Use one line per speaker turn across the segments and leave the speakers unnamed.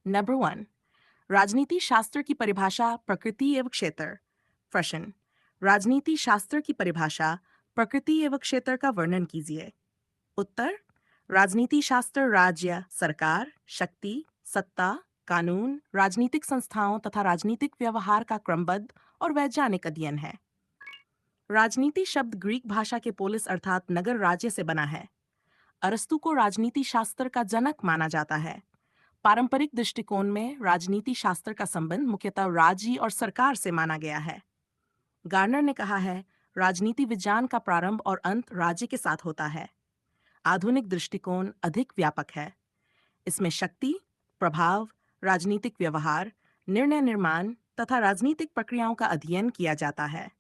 Number 1, राजनीति शास्त्र की परिभाषा प्रकृति एवं क्षेत्र। प्रश्न, राजनीति शास्त्र की परिभाषा प्रकृति एवं क्षेत्र का वर्णन कीजिए। उत्तर, राजनीति शास्त्र राज्य, सरकार, शक्ति, सत्ता, कानून, राजनीतिक संस्थाओं तथा राजनीतिक व्यवहार का क्रमबद्ध और वैज्ञानिक अध्ययन है। राजनीति शब्द ग्रीक भाषा के पोलिस अर्थात नगर राज्य से बना है। अरस्तु को राजनीति शास्त्र का जनक माना जाता है। पारंपरिक दृष्टिकोण में राजनीति शास्त्र का संबंध मुख्यतः राज्य और सरकार से माना गया है। गार्नर ने कहा है, राजनीति विज्ञान का प्रारंभ और अंत राज्य के साथ होता है। आधुनिक दृष्टिकोण अधिक व्यापक है। इसमें शक्ति, प्रभाव, राजनीतिक व्यवहार, निर्णय निर्माण तथा राजनीतिक प्रक्रियाओं का अध्ययन किया जाता है।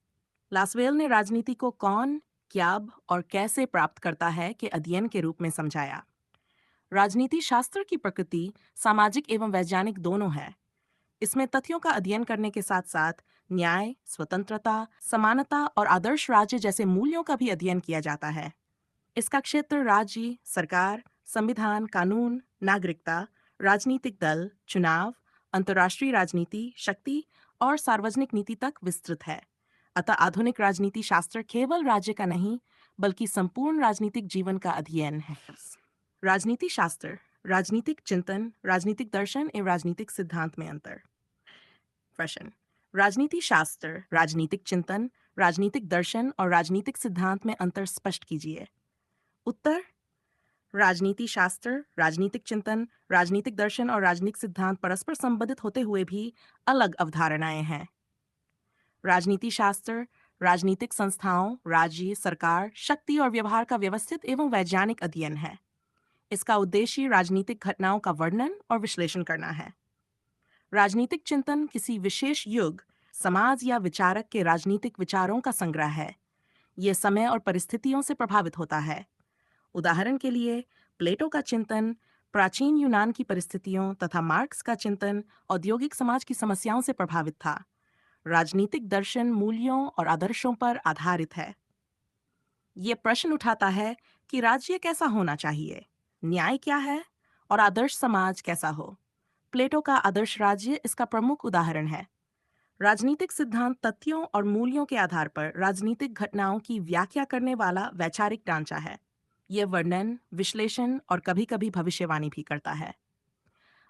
लासवेल ने राजनीति को कौन, क्याब और कैसे प्राप्त करता है के अध्ययन के रूप में समझाया। राजनीति शास्त्र की प्रकृति सामाजिक एवं वैज्ञानिक दोनों है। इसमें तथ्यों का अध्ययन करने के साथ साथ न्याय, स्वतंत्रता, समानता और आदर्श राज्य जैसे मूल्यों का भी अध्ययन किया जाता है। इसका क्षेत्र राज्य, सरकार, संविधान, कानून, नागरिकता, राजनीतिक दल, चुनाव, अंतर्राष्ट्रीय राजनीति, शक्ति और सार्वजनिक नीति तक विस्तृत है। अतः आधुनिक राजनीति शास्त्र केवल राज्य का नहीं, बल्कि संपूर्ण राजनीतिक जीवन का अध्ययन है। राजनीति शास्त्र, राजनीतिक चिंतन, राजनीतिक दर्शन एवं राजनीतिक सिद्धांत में अंतर। प्रश्न, राजनीति शास्त्र, राजनीतिक चिंतन, राजनीतिक दर्शन और राजनीतिक सिद्धांत में अंतर स्पष्ट कीजिए। उत्तर, राजनीति शास्त्र, राजनीतिक चिंतन, राजनीतिक दर्शन और राजनीतिक सिद्धांत परस्पर संबंधित होते हुए भी अलग अवधारणाएं हैं। राजनीति शास्त्र राजनीतिक संस्थाओं, राज्य, सरकार, शक्ति और व्यवहार का व्यवस्थित एवं वैज्ञानिक अध्ययन है। इसका उद्देश्य राजनीतिक घटनाओं का वर्णन और विश्लेषण करना है। राजनीतिक चिंतन किसी विशेष युग, समाज या विचारक के राजनीतिक विचारों का संग्रह है। यह समय और परिस्थितियों से प्रभावित होता है। उदाहरण के लिए, प्लेटो का चिंतन प्राचीन यूनान की परिस्थितियों तथा मार्क्स का चिंतन औद्योगिक समाज की समस्याओं से प्रभावित था। राजनीतिक दर्शन मूल्यों और आदर्शों पर आधारित है। ये प्रश्न उठाता है कि राज्य कैसा होना चाहिए, न्याय क्या है और आदर्श समाज कैसा हो। प्लेटो का आदर्श राज्य इसका प्रमुख उदाहरण है। राजनीतिक सिद्धांत तथ्यों और मूल्यों के आधार पर राजनीतिक घटनाओं की व्याख्या करने वाला वैचारिक ढांचा है। यह वर्णन, विश्लेषण और कभी-कभी भविष्यवाणी भी करता है।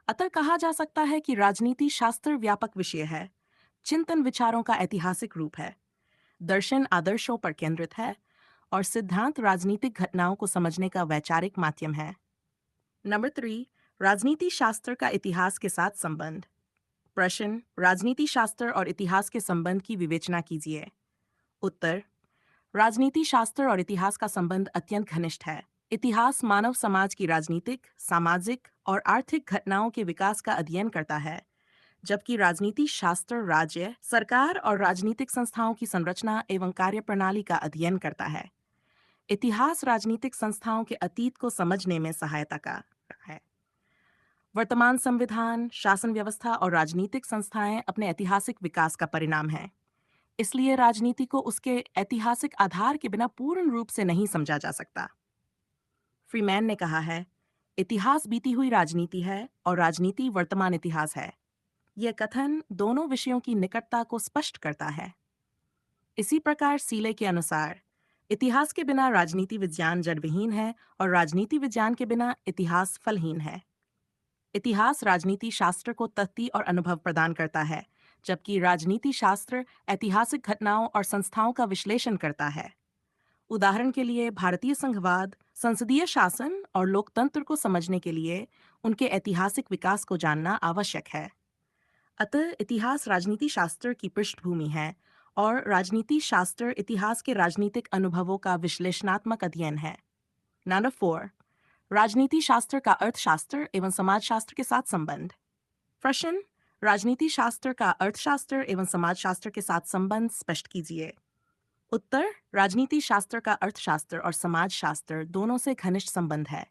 अतः कहा जा सकता है कि राजनीति शास्त्र व्यापक विषय है, चिंतन विचारों का ऐतिहासिक रूप है, दर्शन आदर्शों पर केंद्रित है और सिद्धांत राजनीतिक घटनाओं को समझने का वैचारिक माध्यम है। नंबर 3, राजनीति शास्त्र का इतिहास के साथ संबंध। प्रश्न, राजनीति शास्त्र और इतिहास के संबंध की विवेचना कीजिए। उत्तर, राजनीति शास्त्र और इतिहास का संबंध अत्यंत घनिष्ठ है। इतिहास मानव समाज की राजनीतिक, सामाजिक और आर्थिक घटनाओं के विकास का अध्ययन करता है, जबकि राजनीति शास्त्र राज्य, सरकार और राजनीतिक संस्थाओं की संरचना एवं कार्यप्रणाली का अध्ययन करता है। इतिहास राजनीतिक संस्थाओं के अतीत को समझने में सहायता का है। वर्तमान संविधान, शासन व्यवस्था और राजनीतिक संस्थाएं अपने ऐतिहासिक विकास का परिणाम हैं। इसलिए राजनीति को उसके ऐतिहासिक आधार के बिना पूर्ण रूप से नहीं समझा जा सकता। फ्रीमैन ने कहा है, इतिहास बीती हुई राजनीति है और राजनीति वर्तमान इतिहास है। यह कथन दोनों विषयों की निकटता को स्पष्ट करता है। इसी प्रकार सीले के अनुसार, इतिहास के बिना राजनीति विज्ञान जड़विहीन है और राजनीति विज्ञान के बिना इतिहास फलहीन है। इतिहास राजनीति शास्त्र को तथ्य और अनुभव प्रदान करता है, जबकि राजनीति शास्त्र ऐतिहासिक घटनाओं और संस्थाओं का विश्लेषण करता है। उदाहरण के लिए, भारतीय संघवाद, संसदीय शासन और लोकतंत्र को समझने के लिए उनके ऐतिहासिक विकास को जानना आवश्यक है। अतः इतिहास राजनीति शास्त्र की पृष्ठभूमि है और राजनीति शास्त्र इतिहास के राजनीतिक अनुभवों का विश्लेषणात्मक अध्ययन है। नंबर 4, राजनीति शास्त्र का अर्थशास्त्र एवं समाजशास्त्र के साथ संबंध। प्रश्न, राजनीति शास्त्र का अर्थशास्त्र एवं समाजशास्त्र के साथ संबंध स्पष्ट कीजिए। उत्तर, राजनीति शास्त्र का अर्थशास्त्र और समाजशास्त्र दोनों से घनिष्ठ संबंध है।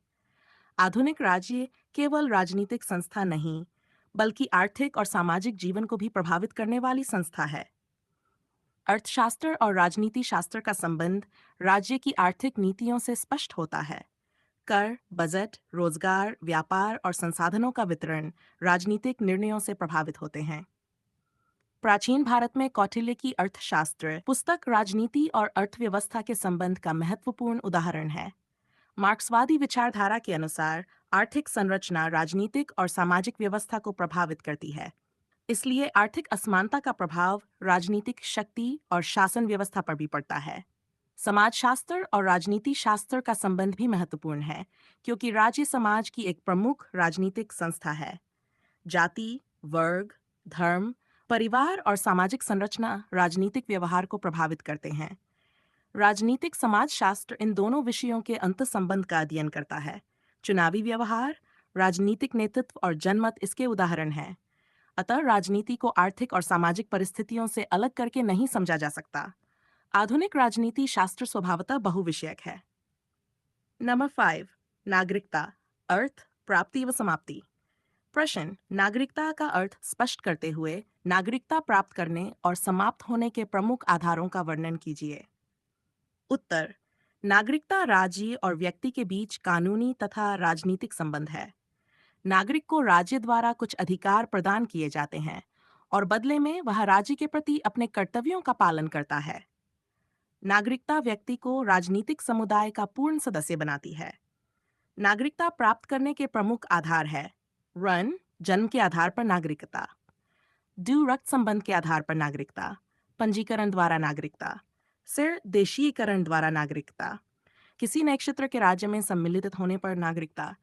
आधुनिक राज्य केवल राजनीतिक संस्था नहीं, बल्कि आर्थिक और सामाजिक जीवन को भी प्रभावित करने वाली संस्था है। अर्थशास्त्र और राजनीति शास्त्र का संबंध राज्य की आर्थिक नीतियों से स्पष्ट होता है। कर, बजट, रोजगार, व्यापार और संसाधनों का वितरण राजनीतिक निर्णयों से प्रभावित होते हैं। प्राचीन भारत में कौटिल्य की अर्थशास्त्र पुस्तक राजनीति और अर्थव्यवस्था के संबंध का महत्वपूर्ण उदाहरण है। मार्क्सवादी विचारधारा के अनुसार आर्थिक संरचना राजनीतिक और सामाजिक व्यवस्था को प्रभावित करती है। इसलिए आर्थिक असमानता का प्रभाव राजनीतिक शक्ति और शासन व्यवस्था पर भी पड़ता है। समाजशास्त्र और राजनीति शास्त्र का संबंध भी महत्वपूर्ण है, क्योंकि राज्य समाज की एक प्रमुख राजनीतिक संस्था है। जाति, वर्ग, धर्म, परिवार और सामाजिक संरचना राजनीतिक व्यवहार को प्रभावित करते हैं। राजनीतिक समाजशास्त्र इन दोनों विषयों के अंतर्संबंध का अध्ययन करता है। चुनावी व्यवहार, राजनीतिक नेतृत्व और जनमत इसके उदाहरण हैं। अतः राजनीति को आर्थिक और सामाजिक परिस्थितियों से अलग करके नहीं समझा जा सकता। आधुनिक राजनीति शास्त्र स्वभावतः बहुविषयक है। नंबर 5, नागरिकता, अर्थ, प्राप्ति व समाप्ति। प्रश्न, नागरिकता का अर्थ स्पष्ट करते हुए नागरिकता प्राप्त करने और समाप्त होने के प्रमुख आधारों का वर्णन कीजिए। उत्तर, नागरिकता राज्य और व्यक्ति के बीच कानूनी तथा राजनीतिक संबंध है। नागरिक को राज्य द्वारा कुछ अधिकार प्रदान किए जाते हैं और बदले में वह राज्य के प्रति अपने कर्तव्यों का पालन करता है। नागरिकता व्यक्ति को राजनीतिक समुदाय का पूर्ण सदस्य बनाती है। नागरिकता प्राप्त करने के प्रमुख आधार है रन, जन्म के आधार पर नागरिकता; डू, रक्त संबंध के आधार पर नागरिकता; पंजीकरण द्वारा नागरिकता; सिर, देशीयकरण द्वारा नागरिकता; किसी नए क्षेत्र के राज्य में सम्मिलित होने पर नागरिकता।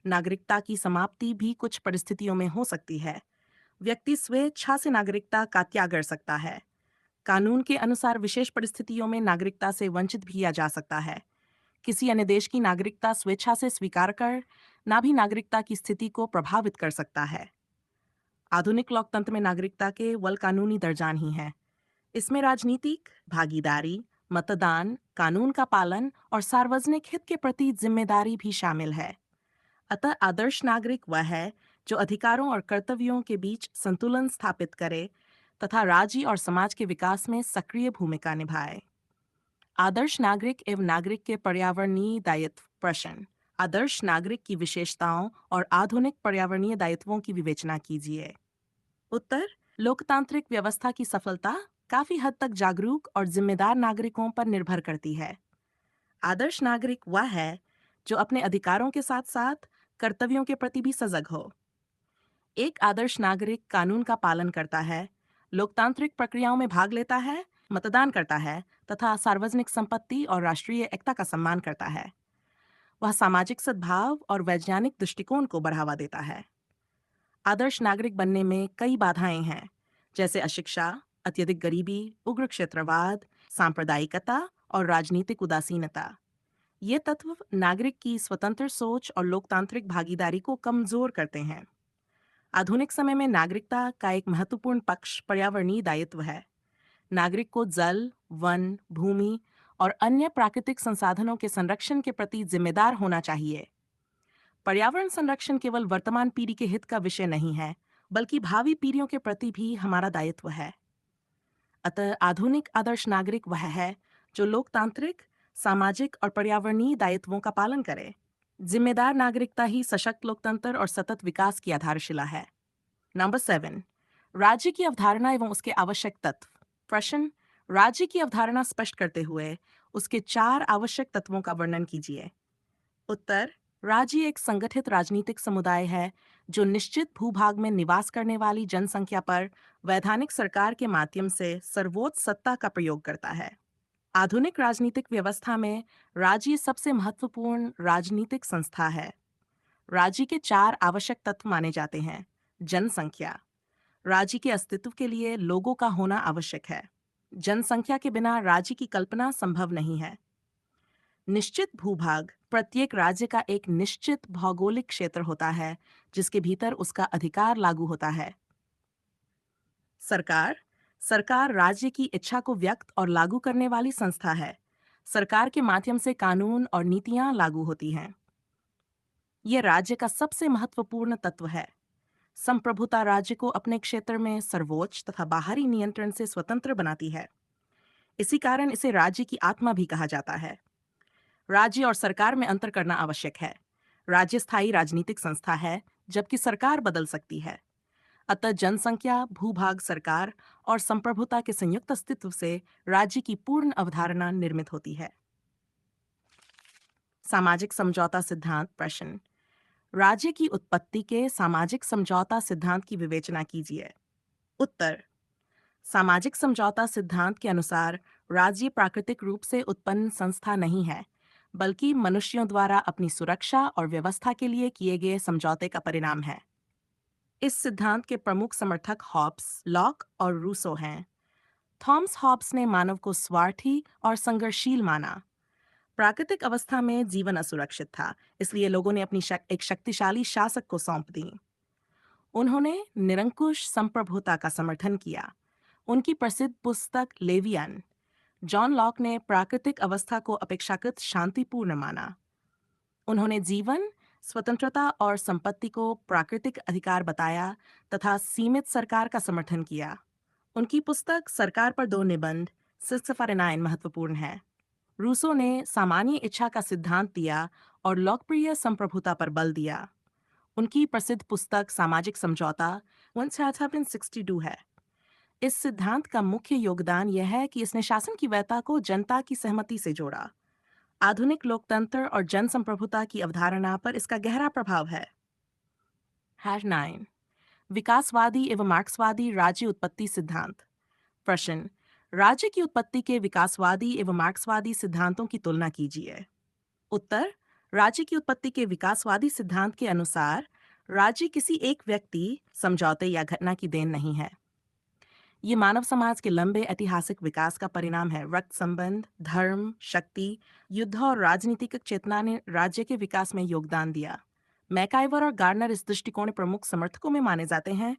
नागरिकता की समाप्ति भी कुछ परिस्थितियों में हो सकती है। व्यक्ति स्वेच्छा से नागरिकता का त्याग कर सकता है। कानून के अनुसार विशेष परिस्थितियों में नागरिकता से वंचित भी किया जा सकता है। किसी अन्य देश की नागरिकता स्वेच्छा से स्वीकार कर ना भी नागरिकता की स्थिति को प्रभावित कर सकता है। आधुनिक लोकतंत्र में नागरिकता केवल कानूनी दर्जान ही है। इसमें राजनीतिक भागीदारी, मतदान, कानून का पालन और सार्वजनिक हित के प्रति जिम्मेदारी भी शामिल है। अतः आदर्श नागरिक वह है जो अधिकारों और कर्तव्यों के बीच संतुलन स्थापित करे तथा राज्य और समाज के विकास में सक्रिय भूमिका निभाए। आदर्श नागरिक एवं नागरिक के पर्यावरणीय दायित्व। प्रश्न, आदर्श नागरिक की विशेषताओं और आधुनिक पर्यावरणीय दायित्वों की विवेचना कीजिए। उत्तर, लोकतांत्रिक व्यवस्था की सफलता काफी हद तक जागरूक और जिम्मेदार नागरिकों पर निर्भर करती है। आदर्श नागरिक वह है जो अपने अधिकारों के साथ साथ कर्तव्यों के प्रति भी सजग हो। एक आदर्श नागरिक कानून का पालन करता है, लोकतांत्रिक प्रक्रियाओं में भाग लेता है, मतदान करता है तथा सार्वजनिक संपत्ति और राष्ट्रीय एकता का सम्मान करता है। वह सामाजिक सद्भाव और वैज्ञानिक दृष्टिकोण को बढ़ावा देता है। आदर्श नागरिक बनने में कई बाधाएं हैं, जैसे अशिक्षा, अत्यधिक गरीबी, उग्र क्षेत्रवाद, सांप्रदायिकता और राजनीतिक उदासीनता। ये तत्व नागरिक की स्वतंत्र सोच और लोकतांत्रिक भागीदारी को कमजोर करते हैं। आधुनिक समय में नागरिकता का एक महत्वपूर्ण पक्ष पर्यावरणीय दायित्व है। नागरिक को जल, वन, भूमि और अन्य प्राकृतिक संसाधनों के संरक्षण के प्रति जिम्मेदार होना चाहिए। पर्यावरण संरक्षण केवल वर्तमान पीढ़ी के हित का विषय नहीं है, बल्कि भावी पीढ़ियों के प्रति भी हमारा दायित्व है। अतः आधुनिक आदर्श नागरिक वह है जो लोकतांत्रिक, सामाजिक और पर्यावरणीय दायित्वों का पालन करे। जिम्मेदार नागरिकता ही सशक्त लोकतंत्र और सतत विकास की आधारशिला है। नंबर 7, राज्य की अवधारणा एवं उसके आवश्यक तत्व। प्रश्न, राज्य की अवधारणा स्पष्ट करते हुए उसके 4 आवश्यक तत्वों का वर्णन कीजिए। उत्तर, राज्य एक संगठित राजनीतिक समुदाय है जो निश्चित भूभाग में निवास करने वाली जनसंख्या पर वैधानिक सरकार के माध्यम से सर्वोच्च सत्ता का प्रयोग करता है। आधुनिक राजनीतिक व्यवस्था में राज्य सबसे महत्वपूर्ण राजनीतिक संस्था है। राज्य के 4 आवश्यक तत्व माने जाते हैं। जनसंख्या, राज्य के अस्तित्व के लिए लोगों का होना आवश्यक है। जनसंख्या के बिना राज्य की कल्पना संभव नहीं है। निश्चित भूभाग, प्रत्येक राज्य का एक निश्चित भौगोलिक क्षेत्र होता है जिसके भीतर उसका अधिकार लागू होता है। सरकार, सरकार राज्य की इच्छा को व्यक्त और लागू करने वाली संस्था है। सरकार के माध्यम से कानून और नीतियां लागू होती हैं। यह राज्य का सबसे महत्वपूर्ण तत्व है। संप्रभुता राज्य को अपने क्षेत्र में सर्वोच्च तथा बाहरी नियंत्रण से स्वतंत्र बनाती है। इसी कारण इसे राज्य की आत्मा भी कहा जाता है। राज्य और सरकार में अंतर करना आवश्यक है। राज्य स्थायी राजनीतिक संस्था है, जबकि सरकार बदल सकती है। अतः जनसंख्या, भूभाग, सरकार और संप्रभुता के संयुक्त अस्तित्व से राज्य की पूर्ण अवधारणा निर्मित होती है। सामाजिक समझौता सिद्धांत प्रश्न। राज्य की उत्पत्ति के सामाजिक समझौता सिद्धांत की विवेचना कीजिए। उत्तर। सामाजिक समझौता सिद्धांत के अनुसार राज्य प्राकृतिक रूप से उत्पन्न संस्था नहीं है, बल्कि मनुष्यों द्वारा अपनी सुरक्षा और व्यवस्था के लिए किए गए समझौते का परिणाम है। इस सिद्धांत के प्रमुख समर्थक हॉब्स, लॉक और रूसो हैं। थॉमस हॉब्स ने मानव को स्वार्थी और संघर्षशील माना। प्राकृतिक अवस्था में जीवन असुरक्षित था, इसलिए लोगों ने एक शक्तिशाली शासक को सौंप दी। उन्होंने निरंकुश संप्रभुता का समर्थन किया। उनकी प्रसिद्ध पुस्तक लेवियन। जॉन लॉक ने प्राकृतिक अवस्था को अपेक्षाकृत शांतिपूर्ण माना। उन्होंने जीवन, स्वतंत्रता और संपत्ति को प्राकृतिक अधिकार बताया तथा सीमित सरकार का समर्थन किया। उनकी पुस्तक सरकार पर 2 निबंध 649 महत्वपूर्ण है। रूसो ने सामान्य इच्छा का सिद्धांत दिया और लोकप्रिय संप्रभुता पर बल दिया। उनकी प्रसिद्ध पुस्तक सामाजिक समझौता 1762 है। इस सिद्धांत का मुख्य योगदान यह है कि इसने शासन की वैधता को जनता की सहमति से जोड़ा। आधुनिक लोकतंत्र और जनसंप्रभुता की अवधारणा पर इसका गहरा प्रभाव है। #9 विकासवादी एवं मार्क्सवादी राज्य उत्पत्ति सिद्धांत प्रश्न। राज्य की उत्पत्ति के विकासवादी एवं मार्क्सवादी सिद्धांतों की तुलना कीजिए। उत्तर। राज्य की उत्पत्ति के विकासवादी सिद्धांत के अनुसार राज्य किसी एक व्यक्ति, समझौते या घटना की देन नहीं है। ये मानव समाज के लंबे ऐतिहासिक विकास का परिणाम है। रक्त संबंध, धर्म, शक्ति, युद्ध और राजनीतिक चेतना ने राज्य के विकास में योगदान दिया। मैकाइवर और गार्नर इस दृष्टिकोण के प्रमुख समर्थकों में माने जाते हैं।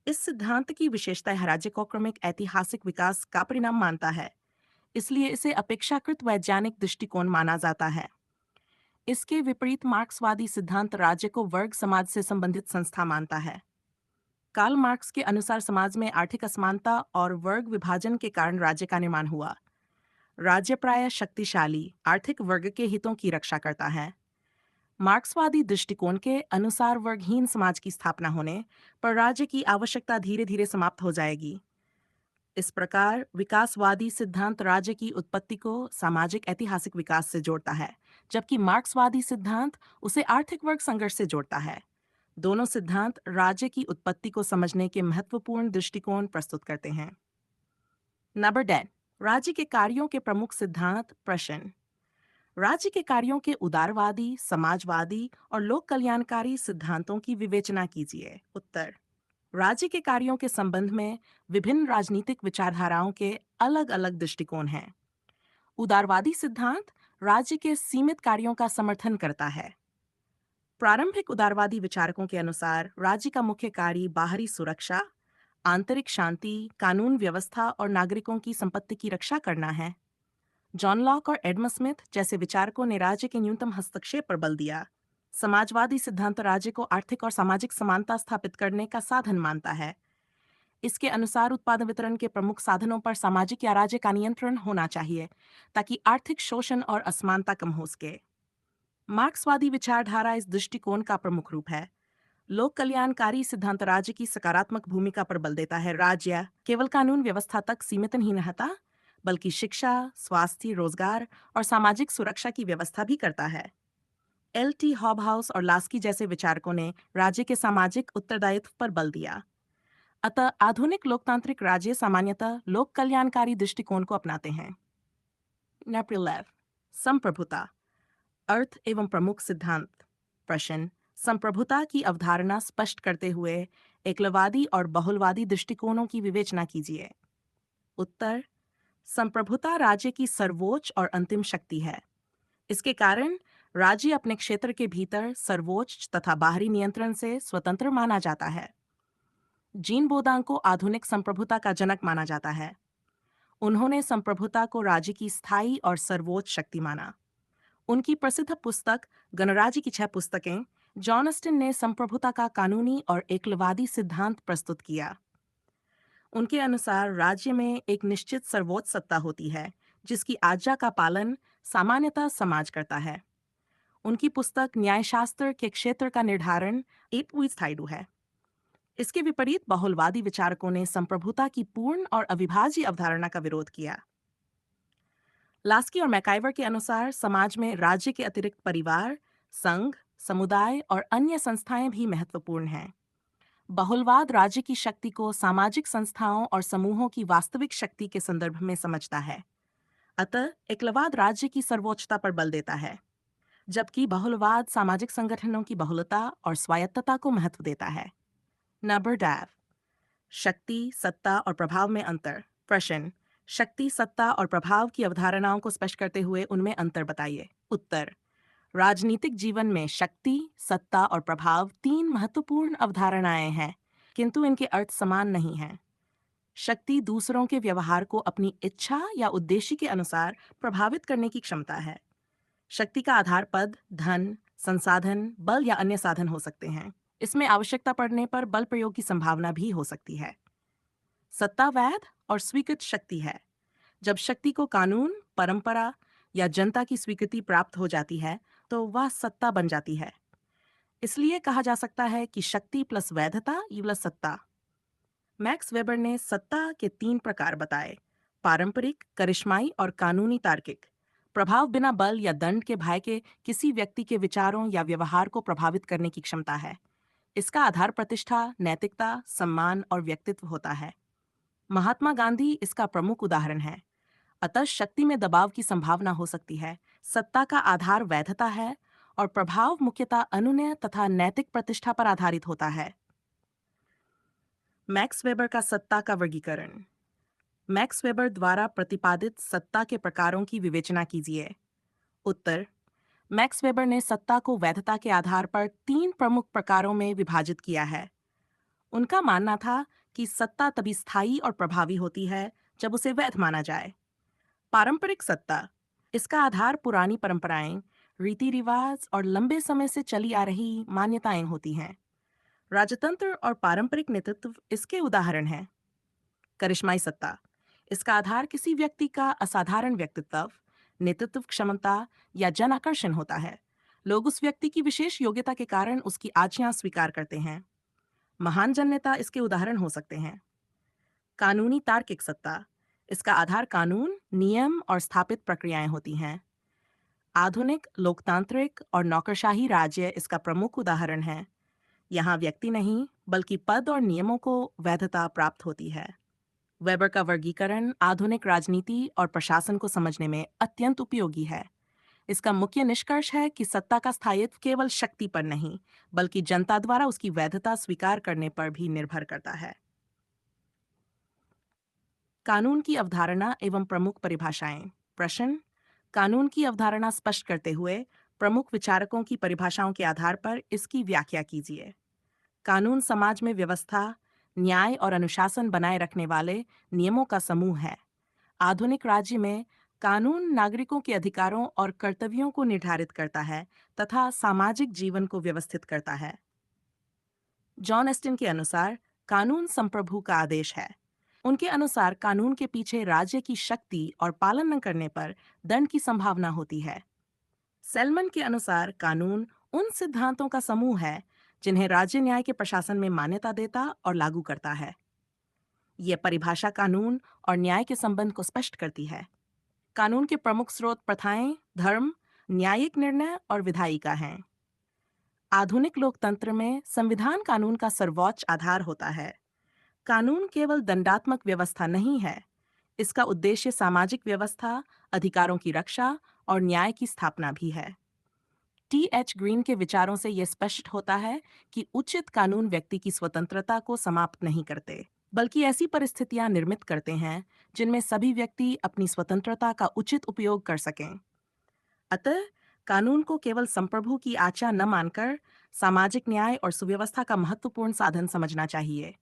इस सिद्धांत की विशेषता राज्य को क्रमिक ऐतिहासिक विकास का परिणाम मानता है, इसलिए इसे अपेक्षाकृत वैज्ञानिक दृष्टिकोण माना जाता है। इसके विपरीत मार्क्सवादी सिद्धांत राज्य को वर्ग समाज से संबंधित संस्था मानता है। कार्ल मार्क्स के अनुसार समाज में आर्थिक असमानता और वर्ग विभाजन के कारण राज्य का निर्माण हुआ। राज्य प्रायः शक्तिशाली आर्थिक वर्ग के हितों की रक्षा करता है। मार्क्सवादी दृष्टिकोण के अनुसार वर्गहीन समाज की स्थापना होने पर राज्य की आवश्यकता धीरे धीरे समाप्त हो जाएगी। इस प्रकार विकासवादी सिद्धांत राज्य की उत्पत्ति को सामाजिक ऐतिहासिक विकास से जोड़ता है, जबकि मार्क्सवादी सिद्धांत उसे आर्थिक वर्ग संघर्ष से जोड़ता है। दोनों सिद्धांत राज्य की उत्पत्ति को समझने के महत्वपूर्ण दृष्टिकोण प्रस्तुत करते हैं। नंबर 10 राज्य के कार्यों के प्रमुख सिद्धांत प्रश्न। राज्य के कार्यों के उदारवादी, समाजवादी और लोक कल्याणकारी सिद्धांतों की विवेचना कीजिए। उत्तर। राज्य के कार्यों के संबंध में विभिन्न राजनीतिक विचारधाराओं के अलग अलग दृष्टिकोण हैं। उदारवादी सिद्धांत राज्य के सीमित कार्यों का समर्थन करता है। प्रारंभिक उदारवादी विचारकों के अनुसार राज्य का मुख्य कार्य बाहरी सुरक्षा, आंतरिक शांति, कानून व्यवस्था और नागरिकों की संपत्ति की रक्षा करना है। जॉन लॉक और एडम स्मिथ जैसे विचारकों ने राज्य के न्यूनतम हस्तक्षेप पर बल दिया। समाजवादी सिद्धांत राज्य को आर्थिक और सामाजिक समानता स्थापित करने का साधन मानता है। इसके अनुसार उत्पादन वितरण के प्रमुख साधनों पर सामाजिक या राज्य का नियंत्रण होना चाहिए, ताकि आर्थिक शोषण और असमानता कम हो सके। मार्क्सवादी विचारधारा इस दृष्टिकोण का प्रमुख रूप है। लोक कल्याणकारी सिद्धांत राज्य की सकारात्मक भूमिका पर बल देता है। राज्य केवल कानून व्यवस्था तक सीमित नहीं रहता, बल्कि शिक्षा, स्वास्थ्य, रोजगार और सामाजिक सुरक्षा की व्यवस्था भी करता है। L.T. हॉबहाउस और लास्की जैसे विचारकों ने राज्य के सामाजिक उत्तरदायित्व पर बल दिया। अतः आधुनिक लोकतांत्रिक राज्य सामान्यतः लोक कल्याणकारी दृष्टिकोण को अपनाते हैं। नंबर 11 संप्रभुता अर्थ एवं प्रमुख सिद्धांत प्रश्न। संप्रभुता की अवधारणा स्पष्ट करते हुए एकलवादी और बहुलवादी दृष्टिकोणों की विवेचना कीजिए। उत्तर। संप्रभुता राज्य की सर्वोच्च और अंतिम शक्ति है। इसके कारण राज्य अपने क्षेत्र के भीतर सर्वोच्च तथा बाहरी नियंत्रण से स्वतंत्र माना जाता है। जीन बोदांग को आधुनिक संप्रभुता का जनक माना जाता है। उन्होंने संप्रभुता को राज्य की स्थायी और सर्वोच्च शक्ति माना। उनकी प्रसिद्ध पुस्तक गणराज्य की 6 पुस्तकें जॉन ऑस्टिन ने संप्रभुता का कानूनी और एकलवादी सिद्धांत प्रस्तुत किया। उनके अनुसार राज्य में एक निश्चित सर्वोच्च सत्ता होती है, जिसकी आज्ञा का पालन सामान्यतः समाज करता है। उनकी पुस्तक न्यायशास्त्र के क्षेत्र का निर्धारण एटवीस्थाइडू है। इसके विपरीत बहुलवादी विचारकों ने संप्रभुता की पूर्ण और अविभाज्य अवधारणा का विरोध किया। लास्की और मैकाइवर के अनुसार समाज में राज्य के अतिरिक्त परिवार, संघ, समुदाय और अन्य संस्थाएं भी महत्वपूर्ण हैं। बहुलवाद राज्य की शक्ति को सामाजिक संस्थाओं और समूहों की वास्तविक शक्ति के संदर्भ में समझता है। अतः एकलवाद राज्य की सर्वोच्चता पर बल देता है, जबकि बहुलवाद सामाजिक संगठनों की बहुलता और स्वायत्तता को महत्व देता है। नंबर डैव, शक्ति, सत्ता और प्रभाव में अंतर। प्रश्न, शक्ति, सत्ता और प्रभाव की अवधारणाओं को स्पष्ट करते हुए उनमें अंतर बताइए। उत्तर, राजनीतिक जीवन में शक्ति, सत्ता और प्रभाव तीन महत्वपूर्ण अवधारणाएं हैं, किंतु इनके अर्थ समान नहीं हैं। शक्ति दूसरों के व्यवहार को अपनी इच्छा या उद्देश्य के अनुसार प्रभावित करने की क्षमता है। शक्ति का आधार पद, धन, संसाधन, बल या अन्य साधन हो सकते हैं। इसमें आवश्यकता पड़ने पर बल प्रयोग की संभावना भी हो सकती है। सत्ता वैध और स्वीकृत शक्ति है। जब शक्ति को कानून, परंपरा या जनता की स्वीकृति प्राप्त हो जाती है तो वह सत्ता बन जाती है। इसलिए कहा जा सकता है कि शक्ति प्लस वैधता प्लस सत्ता। मैक्स वेबर ने सत्ता के तीन प्रकार बताए: पारंपरिक, करिश्माई और कानूनी तार्किक। प्रभाव बिना बल या दंड के भय के किसी व्यक्ति के विचारों या व्यवहार को प्रभावित करने की क्षमता है। इसका आधार प्रतिष्ठा, नैतिकता, सम्मान और व्यक्तित्व होता है। महात्मा गांधी इसका प्रमुख उदाहरण है। अतः शक्ति में दबाव की संभावना हो सकती है। सत्ता का आधार वैधता है और प्रभाव मुख्यतः अनुनय तथा नैतिक प्रतिष्ठा पर आधारित होता है। मैक्स वेबर का सत्ता का वर्गीकरण। मैक्स वेबर द्वारा प्रतिपादित सत्ता के प्रकारों की विवेचना कीजिए। उत्तर, मैक्स वेबर ने सत्ता को वैधता के आधार पर तीन प्रमुख प्रकारों में विभाजित किया है। उनका मानना था कि सत्ता तभी स्थायी और प्रभावी होती है जब उसे वैध माना जाए। पारंपरिक सत्ता, इसका आधार पुरानी परंपराएं, रीति रिवाज और लंबे समय से चली आ रही मान्यताएं होती हैं। राजतंत्र और पारंपरिक नेतृत्व इसके उदाहरण हैं। करिश्माई सत्ता, इसका आधार किसी व्यक्ति का असाधारण व्यक्तित्व, नेतृत्व क्षमता या जन आकर्षण होता है। लोग उस व्यक्ति की विशेष योग्यता के कारण उसकी आज्ञा स्वीकार करते हैं। महान जन नेता इसके उदाहरण हो सकते हैं। कानूनी तार्किक सत्ता, इसका आधार कानून, नियम और स्थापित प्रक्रियाएं होती हैं। आधुनिक, लोकतांत्रिक और नौकरशाही राज्य इसका प्रमुख उदाहरण है। यहाँ व्यक्ति नहीं बल्कि पद और नियमों को वैधता प्राप्त होती है। वेबर का वर्गीकरण आधुनिक राजनीति और प्रशासन को समझने में अत्यंत उपयोगी है। इसका मुख्य निष्कर्ष है कि सत्ता का स्थायित्व केवल शक्ति पर नहीं बल्कि जनता द्वारा उसकी वैधता स्वीकार करने पर भी निर्भर करता है। कानून की अवधारणा एवं प्रमुख परिभाषाएं। प्रश्न, कानून की अवधारणा स्पष्ट करते हुए प्रमुख विचारकों की परिभाषाओं के आधार पर इसकी व्याख्या कीजिए। कानून समाज में व्यवस्था, न्याय और अनुशासन बनाए रखने वाले नियमों का समूह है। आधुनिक राज्य में कानून नागरिकों के अधिकारों और कर्तव्यों को निर्धारित करता है तथा सामाजिक जीवन को व्यवस्थित करता है। जॉन एस्टिन के अनुसार कानून संप्रभु का आदेश है। उनके अनुसार कानून के पीछे राज्य की शक्ति और पालन न करने पर दंड की संभावना होती है। सेलमन के अनुसार कानून उन सिद्धांतों का समूह है जिन्हें राज्य न्याय के प्रशासन में मान्यता देता और लागू करता है। यह परिभाषा कानून और न्याय के संबंध को स्पष्ट करती है। कानून के प्रमुख स्रोत प्रथाएं, धर्म, न्यायिक निर्णय और विधायिका हैं। आधुनिक लोकतंत्र में संविधान कानून का सर्वोच्च आधार होता है। कानून केवल दंडात्मक व्यवस्था नहीं है, इसका उद्देश्य सामाजिक व्यवस्था, अधिकारों की रक्षा और न्याय की स्थापना भी है। टी.एच. ग्रीन के विचारों से यह स्पष्ट होता है कि उचित कानून व्यक्ति की स्वतंत्रता को समाप्त नहीं करते, बल्कि ऐसी परिस्थितियां निर्मित करते हैं जिनमें सभी व्यक्ति अपनी स्वतंत्रता का उचित उपयोग कर सकें। अतः कानून को केवल संप्रभु की आज्ञा न मानकर सामाजिक न्याय और सुव्यवस्था का महत्वपूर्ण साधन समझना चाहिए।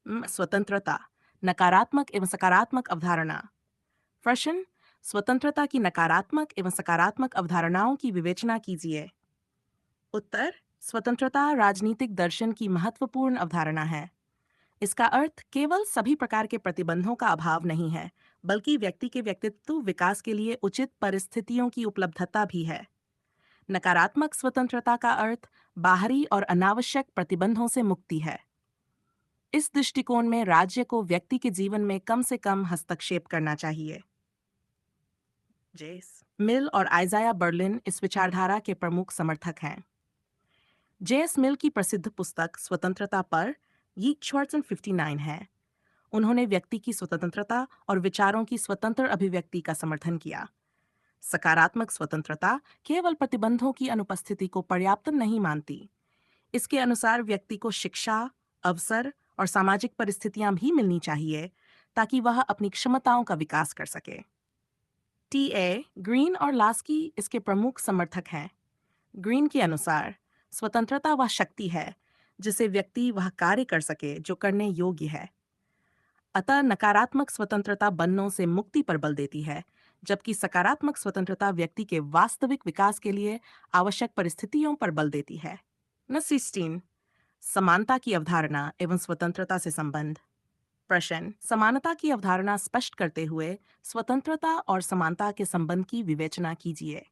स्वतंत्रता, नकारात्मक एवं सकारात्मक अवधारणा। प्रश्न, स्वतंत्रता की नकारात्मक एवं सकारात्मक अवधारणाओं की विवेचना कीजिए। उत्तर, स्वतंत्रता राजनीतिक दर्शन की महत्वपूर्ण अवधारणा है। इसका अर्थ केवल सभी प्रकार के प्रतिबंधों का अभाव नहीं है, बल्कि व्यक्ति के व्यक्तित्व विकास के लिए उचित परिस्थितियों की उपलब्धता भी है। नकारात्मक स्वतंत्रता का अर्थ बाहरी और अनावश्यक प्रतिबंधों से मुक्ति है। इस दृष्टिकोण में राज्य को व्यक्ति के जीवन में कम से कम हस्तक्षेप करना चाहिए। जेस मिल और आइजाया बर्लिन इस विचारधारा के प्रमुख समर्थक हैं। जेएस मिल की प्रसिद्ध पुस्तक स्वतंत्रता पर ये 59 है। उन्होंने व्यक्ति की स्वतंत्रता और विचारों की स्वतंत्र अभिव्यक्ति का समर्थन किया। सकारात्मक स्वतंत्रता केवल प्रतिबंधों की अनुपस्थिति को पर्याप्त नहीं मानती। इसके अनुसार व्यक्ति को शिक्षा, अवसर और सामाजिक परिस्थितियां भी मिलनी चाहिए ताकि वह अपनी क्षमताओं का विकास कर सके। टी.ए. ग्रीन और लास्की इसके प्रमुख समर्थक हैं। ग्रीन के अनुसार स्वतंत्रता वह शक्ति है जिसे व्यक्ति वह कार्य कर सके जो करने योग्य है। अतः नकारात्मक स्वतंत्रता बंधनों से मुक्ति पर बल देती है, जबकि सकारात्मक स्वतंत्रता व्यक्ति के वास्तविक विकास के लिए आवश्यक परिस्थितियों पर बल देती है। न 16 समानता की अवधारणा एवं स्वतंत्रता से संबंध। प्रश्न समानता की अवधारणा स्पष्ट करते हुए स्वतंत्रता और समानता के संबंध की विवेचना कीजिए।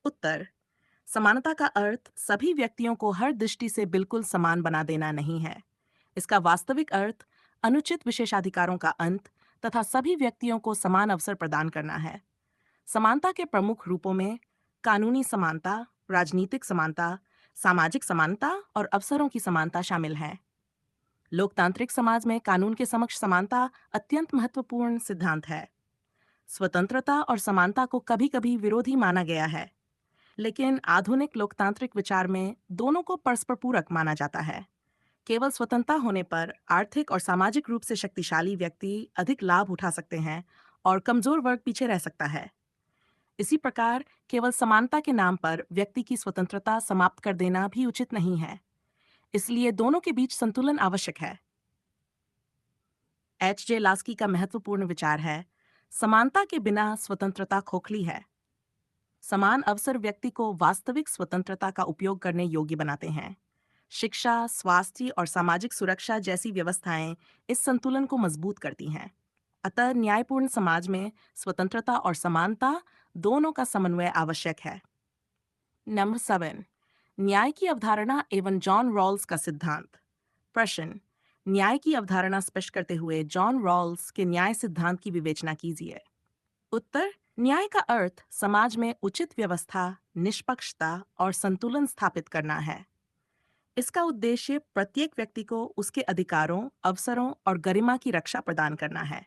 उत्तर समानता का अर्थ सभी व्यक्तियों को हर दृष्टि से बिल्कुल समान बना देना नहीं है। इसका वास्तविक अर्थ अनुचित विशेषाधिकारों का अंत तथा सभी व्यक्तियों को समान अवसर प्रदान करना है। समानता के प्रमुख रूपों में कानूनी समानता, राजनीतिक समानता, सामाजिक समानता और अवसरों की समानता शामिल है। लोकतांत्रिक समाज में कानून के समक्ष समानता अत्यंत महत्वपूर्ण सिद्धांत है। स्वतंत्रता और समानता को कभी-कभी विरोधी माना गया है, लेकिन आधुनिक लोकतांत्रिक विचार में दोनों को परस्पर पूरक माना जाता है। केवल स्वतंत्रता होने पर आर्थिक और सामाजिक रूप से शक्तिशाली व्यक्ति अधिक लाभ उठा सकते हैं और कमजोर वर्ग पीछे रह सकता है। इसी प्रकार केवल समानता के नाम पर व्यक्ति की स्वतंत्रता समाप्त कर देना भी उचित नहीं है। इसलिए दोनों के बीच संतुलन आवश्यक है। एच.जे. लास्की का महत्वपूर्ण विचार है, समानता के बिना स्वतंत्रता खोखली है। समान अवसर व्यक्ति को वास्तविक स्वतंत्रता का उपयोग करने योग्य बनाते हैं। शिक्षा, स्वास्थ्य और सामाजिक सुरक्षा जैसी व्यवस्थाएं इस संतुलन को मजबूत करती हैं। अतः न्यायपूर्ण समाज में स्वतंत्रता और समानता दोनों का समन्वय आवश्यक है। नंबर 7 न्याय की अवधारणा एवं जॉन रॉल्स का सिद्धांत। प्रश्न न्याय की अवधारणा स्पष्ट करते हुए जॉन रॉल्स के न्याय सिद्धांत की विवेचना कीजिए। उत्तर न्याय का अर्थ समाज में उचित व्यवस्था, निष्पक्षता और संतुलन स्थापित करना है। इसका उद्देश्य प्रत्येक व्यक्ति को उसके अधिकारों, अवसरों और गरिमा की रक्षा प्रदान करना है।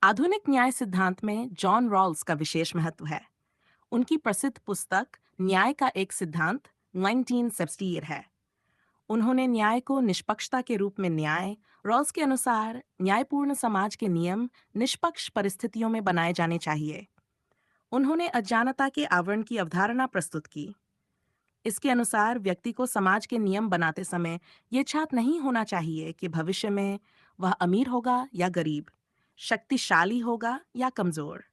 आधुनिक न्याय सिद्धांत में जॉन रॉल्स का विशेष महत्व है। उनकी प्रसिद्ध पुस्तक न्याय का एक सिद्धांत 1978 है। उन्होंने न्याय को निष्पक्षता के रूप में न्याय, रॉल्स के अनुसार न्यायपूर्ण समाज के नियम निष्पक्ष परिस्थितियों में बनाए जाने चाहिए। उन्होंने अज्ञानता के आवरण की अवधारणा प्रस्तुत की। इसके अनुसार व्यक्ति को समाज के नियम बनाते समय ये छात नहीं होना चाहिए कि भविष्य में वह अमीर होगा या गरीब, शक्तिशाली होगा या कमजोर।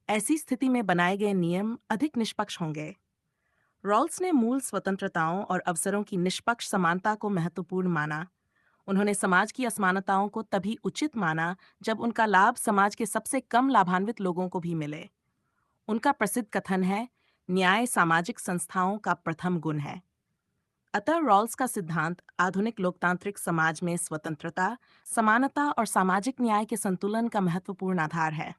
ऐसी स्थिति में बनाए गए नियम अधिक निष्पक्ष होंगे। रॉल्स ने मूल स्वतंत्रताओं और अवसरों की निष्पक्ष समानता को महत्वपूर्ण माना। उन्होंने समाज की असमानताओं को तभी उचित माना जब उनका लाभ समाज के सबसे कम लाभान्वित लोगों को भी मिले। उनका प्रसिद्ध कथन है, न्याय सामाजिक संस्थाओं का प्रथम गुण है। अतः रॉल्स का सिद्धांत आधुनिक लोकतांत्रिक समाज में स्वतंत्रता, समानता और सामाजिक न्याय के संतुलन का महत्वपूर्ण आधार है।